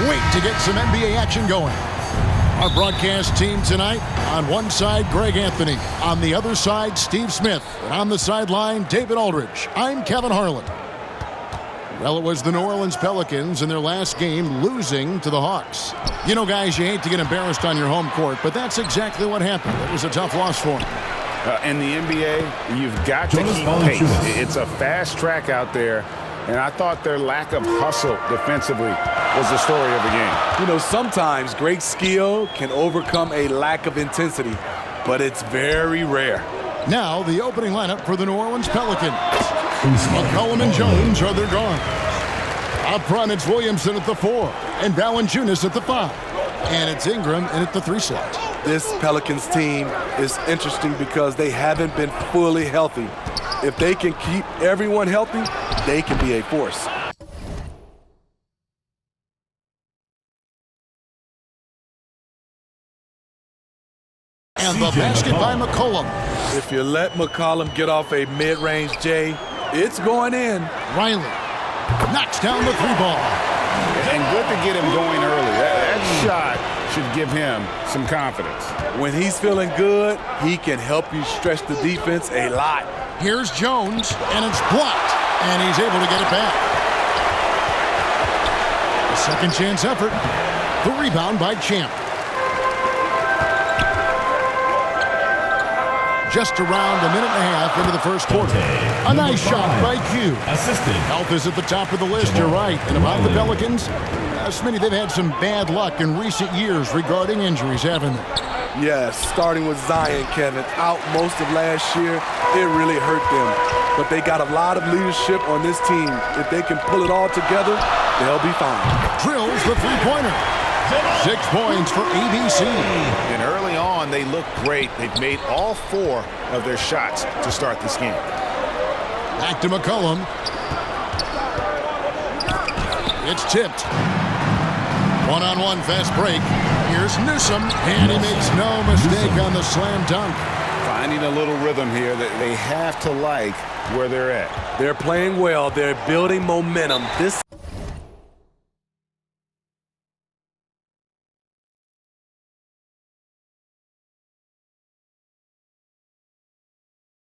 wait to get some NBA action going. Our broadcast team tonight, on one side, Greg Anthony. On the other side, Steve Smith. And on the sideline, David Aldridge. I'm Kevin Harlan. Well, it was the New Orleans Pelicans in their last game losing to the Hawks. You know, guys, you hate to get embarrassed on your home court, but that's exactly what happened. It was a tough loss for them. In the NBA, you've got to keep pace. It's a fast track out there, and I thought their lack of hustle defensively was the story of the game. You know, sometimes great skill can overcome a lack of intensity, but it's very rare. Now, the opening lineup for the New Orleans Pelicans. McCollum and Jones are their guards. Up front, it's Williamson at the 4, and Valanciunas at the 5. And it's Ingram in at the 3 slot. This Pelicans team is interesting because they haven't been fully healthy. If they can keep everyone healthy, they can be a force. And the basket by McCollum. If you let McCollum get off a mid-range J, it's going in. Riley knocks down the 3 ball. And good to get him going early. That shot should give him some confidence. When he's feeling good, he can help you stretch the defense a lot. Here's Jones, and it's blocked, and he's able to get it back. A second chance effort. The rebound by Champ. Just around a minute and a half into the first quarter. A nice shot by Q. Health is at the top of the list, you're right. And about the Pelicans, Smitty, they've had some bad luck in recent years regarding injuries, haven't they? Yes, starting with Zion, Kevin, out most of last year, it really hurt them. But they got a lot of leadership on this team. If they can pull it all together, they'll be fine. Drills the three-pointer. 6 points for ABC. And early on, they look great. They've made all 4 of their shots to start this game. Back to McCollum. It's tipped. One-on-one fast break. Here's Newsom, and he makes no mistake on the slam dunk. Finding a little rhythm here that they have to like where they're at. They're playing well. They're building momentum. This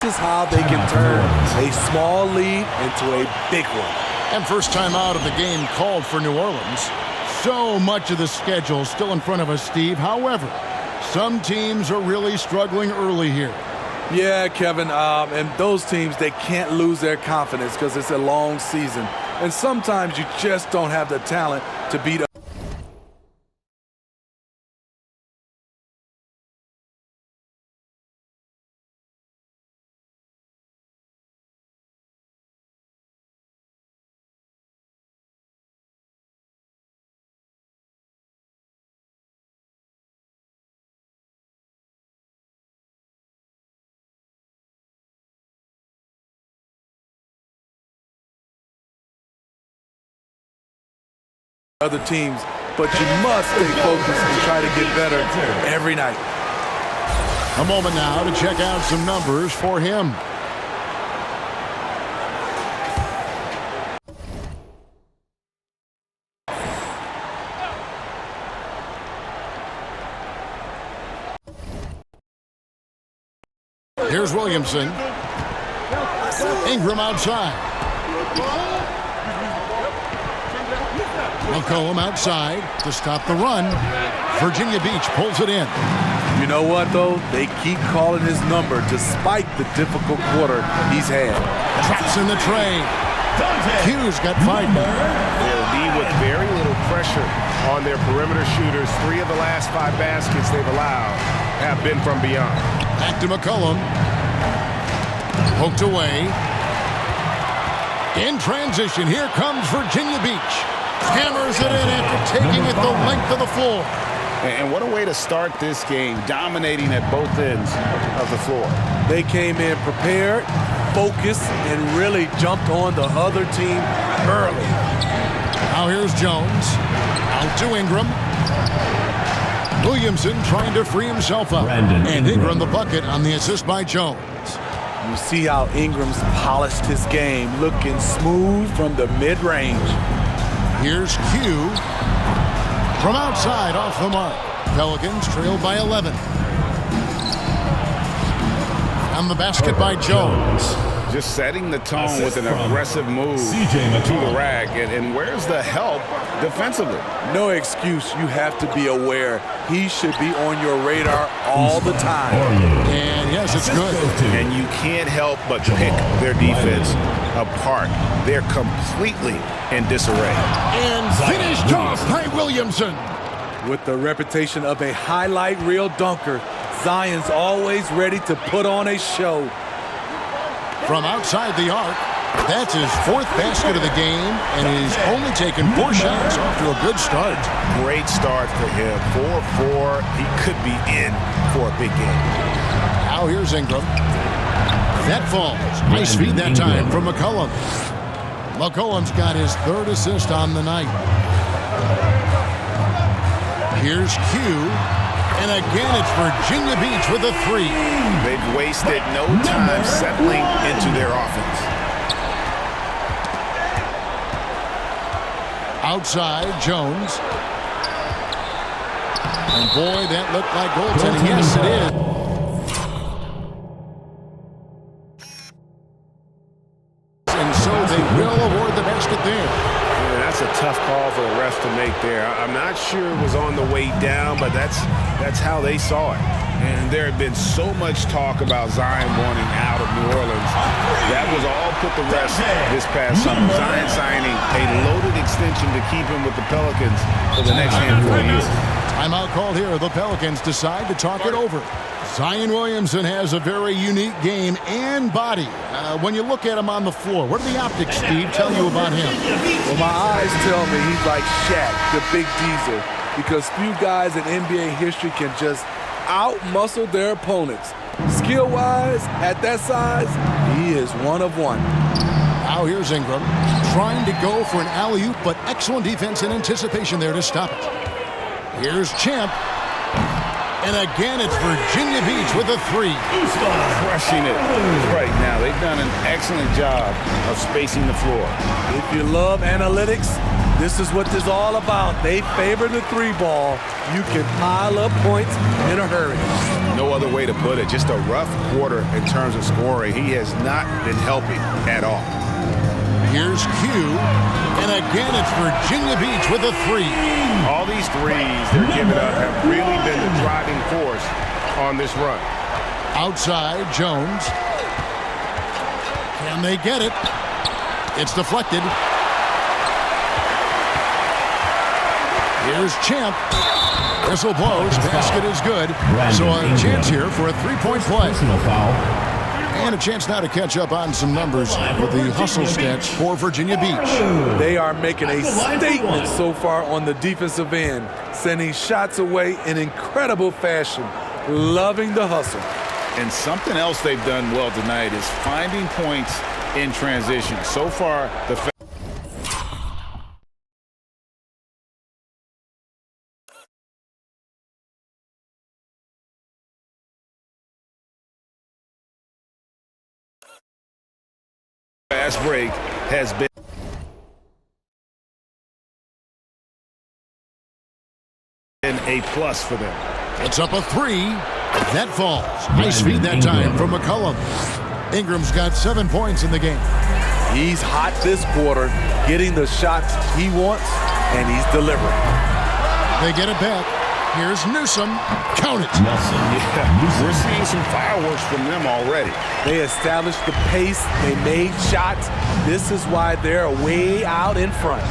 is how they can turn a small lead into a big one. And first time out of the game called for New Orleans. So much of the schedule still in front of us, Steve. However, some teams are really struggling early here. Yeah, Kevin, and those teams, they can't lose their confidence because it's a long season. And sometimes you just don't have the talent to beat. Other teams, but you must stay focused and try to get better every night. A moment now to check out some numbers for him. Here's Williamson. Ingram outside. McCollum outside to stop the run. Virginia Beach pulls it in. You know what, though? They keep calling his number despite the difficult quarter he's had. Traps in the tray. Q's got 5 more. They'll be with very little pressure on their perimeter shooters. 3 of the last 5 baskets they've allowed have been from beyond. Back to McCollum. Poked away. In transition, here comes Virginia Beach. Hammers it in after taking it the length of the floor. And what a way to start this game, dominating at both ends of the floor. They came in prepared, focused, and really jumped on the other team early. Now here's Jones. Out to Ingram. Williamson trying to free himself up. And Ingram the bucket on the assist by Jones. You see how Ingram's polished his game, looking smooth from the mid-range. Here's Q. From outside, off the mark. Pelicans trail by 11. On the basket by Jones. Just setting the tone with an aggressive move to the rack. And where's the help defensively? No excuse. You have to be aware. He should be on your radar all the time. And yes, it's good. And you can't help but pick their defense apart. They're completely in disarray. And finished off by Williamson. With the reputation of a highlight reel dunker, Zion's always ready to put on a show. From outside the arc, that's his 4th basket of the game, and he's only taken 4 shots off to a good start. Great start for him. 4-4. He could be in for a big game. Now here's Ingram. That falls. Nice feed that time from McCollum. McCollum's got his 3rd assist on the night. Here's Q. And again, it's Virginia Beach with a 3. They've wasted no time settling into their offense. Outside, Jones. And boy, that looked like goaltending. Yes, it is. And so they will award the basket there. That's a tough call for the refs to make there. I'm not sure it was on the way down, but that's how they saw it. And there had been so much talk about Zion wanting out of New Orleans. That was all put to rest this past summer. Zion signing a loaded extension to keep him with the Pelicans for the next handful of years. Timeout called here. The Pelicans decide to talk it over. Zion Williamson has a very unique game and body. When you look at him on the floor, what do the optics, Steve, tell you about him? Well, my eyes tell me he's like Shaq, the big diesel, because few guys in NBA history can just out-muscle their opponents. Skill-wise, at that size, he is one of one. Now here's Ingram, trying to go for an alley-oop, but excellent defense and anticipation there to stop it. Here's Champ. And again, it's Virginia Beach with a 3. Crushing it right now. They've done an excellent job of spacing the floor. If you love analytics, this is what this is all about. They favor the 3 ball. You can pile up points in a hurry. No other way to put it. Just a rough quarter in terms of scoring. He has not been helping at all. Here's Q. And again, it's Virginia Beach with a 3. All these threes they're giving up have really been the driving force on this run. Outside, Jones. Can they get it? It's deflected. Here's Champ. Whistle blows. Basket is good. So a chance here for a 3-point play. And a chance now to catch up on some numbers with the hustle stats for Virginia Beach. They are making a statement so far on the defensive end, sending shots away in incredible fashion, loving the hustle. And something else they've done well tonight is finding points in transition. So far, the fast break has been a plus for them. It's up a 3. That falls. Nice feed that time from McCollum. Ingram's got 7 points in the game. He's hot this quarter, getting the shots he wants, and he's delivering. They get it back. Here's Newsom. Count it. Yeah, we're seeing some fireworks from them already. They established the pace. They made shots. This is why they're way out in front.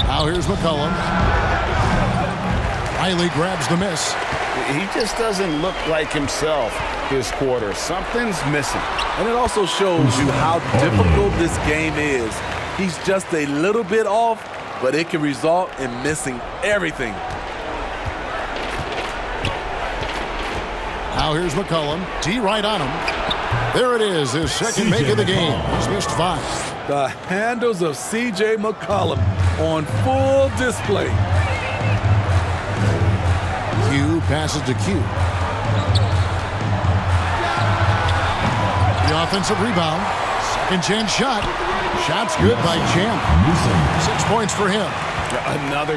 Now here's McCollum. Riley grabs the miss. He just doesn't look like himself this quarter. Something's missing. And it also shows you how difficult this game is. He's just a little bit off, but it can result in missing everything. Now here's McCollum. T right on him. There it is, his second make of the game. He's missed 5. The handles of C.J. McCollum on full display. Q passes to Q. The offensive rebound. Second chance shot. Shot's good by Champ. 6 points for him. Another